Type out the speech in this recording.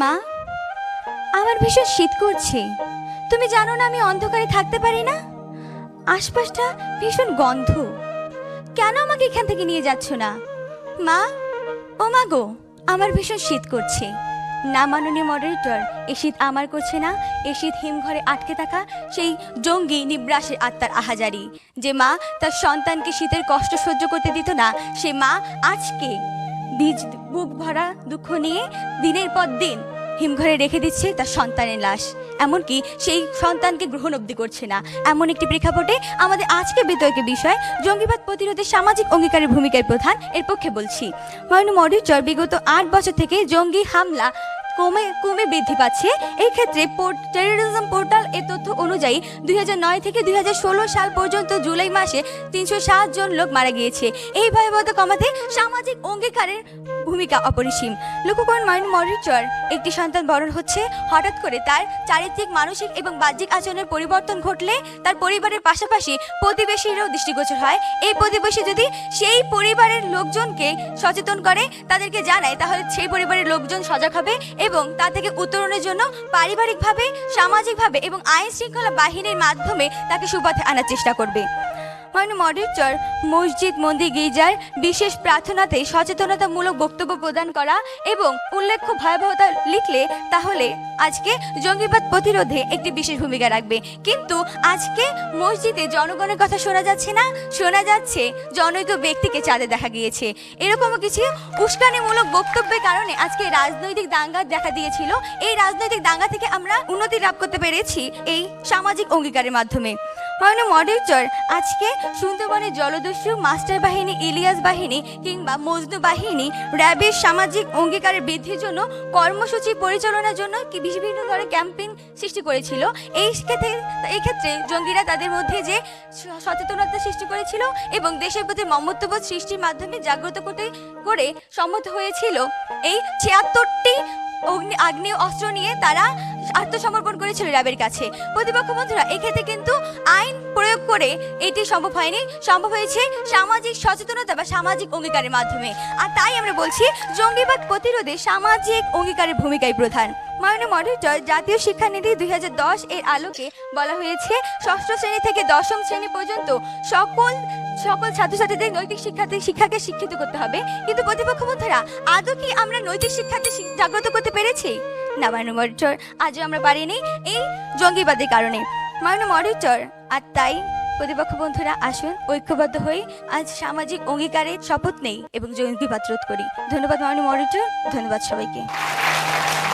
মা, আমার ভীষণ শীত করছে। তুমি জানো না আমি অন্ধকারে থাকতে পারি না। আশপাশটা ভীষণ গন্ধ। কেন আমাকে এখান থেকে নিয়ে যাচ্ছ না? মা, ও মা গো, আমার ভীষণ শীত করছে। না মাননীয় মডারেটর, এ শীত আমার করছে না, এ শীত হিমঘরে আটকে থাকা সেই জঙ্গি নিব্রাসের আত্মার আহাজারি। যে মা তার সন্তানকে শীতের কষ্ট সহ্য করতে দিত না, সে মা আজকে বুক ভরা দুঃখ নিয়ে দিনের পর দিন হিমঘরে রেখে দিচ্ছে তার সন্তানের লাশ। এমনকি সেই সন্তানকে গ্রহণ অবধি করছে না। এমন একটি প্রেক্ষাপটে আমাদের আজকে বিতর্কের বিষয় জঙ্গিবাদ প্রতিরোধে সামাজিক অঙ্গীকারের ভূমিকার প্রধান এর পক্ষে বলছি। মাননীয় মডারেটর, বিগত 8 বছর থেকে জঙ্গি হামলা কমে বৃদ্ধি পাচ্ছে। এই ক্ষেত্রে টেরোরিজম পোর্টাল এর তথ্য অনুযায়ী 2009 থেকে 2016 সাল পর্যন্ত জুলাই মাসে 307 জন লোক মারা গিয়েছে। এই ভয়াবহতা কমাতে সামাজিক অঙ্গীকারের ভূমিকা অপরিসীম। লক্ষ্য করুন মাননীয় মডারেটর, একটি সন্তান বড় হচ্ছে, হঠাৎ করে তার চারিত্রিক, মানসিক এবং বাহ্যিক আচরণের পরিবর্তন ঘটলে তার পরিবারের পাশাপাশি প্রতিবেশীরাও দৃষ্টিগোচর হয়। এই প্রতিবেশী যদি সেই পরিবারের লোকজনকে সচেতন করে, তাদেরকে জানায়, তাহলে সেই পরিবারের লোকজন সজাগ হবে এবং তা থেকে উত্তরণের জন্য পারিবারিকভাবে, সামাজিকভাবে এবং আইন শৃঙ্খলা বাহিনীর মাধ্যমে তাকে সুপথে আনার চেষ্টা করবে। মাননীয় মডারেটর, মসজিদ, মন্দির, গির্জার বিশেষ প্রার্থনাতে সচেতনতামূলক বক্তব্য প্রদান করা এবং উল্লেখ্য ভয়াবহতা লিখলে তাহলে আজকে জঙ্গিবাদ প্রতিরোধে একটি বিশেষ ভূমিকা রাখবে। কিন্তু আজকে মসজিদে জনগণের কথা শোনা যাচ্ছে না, শোনা যাচ্ছে জনৈক ব্যক্তিকে চাঁদে দেখা গিয়েছে। এরকমও কিছু উস্কানিমূলক বক্তব্যের কারণে আজকে রাজনৈতিক দাঙ্গা দেখা দিয়েছিল। এই রাজনৈতিক দাঙ্গা থেকে আমরা উন্নতি লাভ করতে পেরেছি এই সামাজিক অঙ্গীকারের মাধ্যমে। মাননীয় মডারেটর, আজকে সুন্দরবনের জলদস্যু, মাস্টার বাহিনী, ইলিয়াস বাহিনী কিংবা মজনু বাহিনী র্যাবের সামাজিক অঙ্গীকারের বৃদ্ধির জন্য কর্মসূচি পরিচালনার জন্য বিভিন্ন ধরনের ক্যাম্পেইন সৃষ্টি করেছিল। এই ক্ষেত্রে জঙ্গিরা তাদের মধ্যে যে সচেতনতা সৃষ্টি করেছিল এবং দেশের প্রতি মমত্ববোধ সৃষ্টির মাধ্যমে জাগ্রত করে সম্মত হয়েছিল। এই 76টি আগ্নেয় অস্ত্র নিয়ে তারা আত্মসমর্পণ করেছিল র্যাবের কাছে। প্রতিপক্ষ বন্ধুরা, এক্ষেত্রে কিন্তু আইন প্রয়োগ করে এটি সম্ভব হয়নি, সম্ভব হয়েছে সামাজিক সচেতনতা বা সামাজিক অঙ্গীকারের মাধ্যমে। আর তাই আমরা বলছি জঙ্গিবাদ প্রতিরোধে সামাজিক অঙ্গীকারের ভূমিকাই প্রধান। মাননীয় মডারেটর, জাতীয় শিক্ষানীতি 2010 এর আলোকে বলা হয়েছে 6ষ্ঠ শ্রেণী থেকে 10ম শ্রেণী পর্যন্ত সকল ছাত্রছাত্রীদের নৈতিক শিক্ষাকে শিক্ষিত করতে হবে। কিন্তু প্রতিপক্ষ বন্ধুরা, আদৌ কি আমরা নৈতিক শিক্ষাকে জাগ্রত করতে পেরেছি? না মাননীয় মডারেটর, আজও আমরা পারিনি এই জঙ্গিবাদের কারণে। মাননীয় মডারেটর, আর তাই প্রতিপক্ষ বন্ধুরা, আসুন ঐক্যবদ্ধ হয়ে আজ সামাজিক অঙ্গীকারের শপথ নেই এবং জঙ্গিবাদ রোধ করি। ধন্যবাদ মাননীয় মডারেটর, ধন্যবাদ সবাইকে।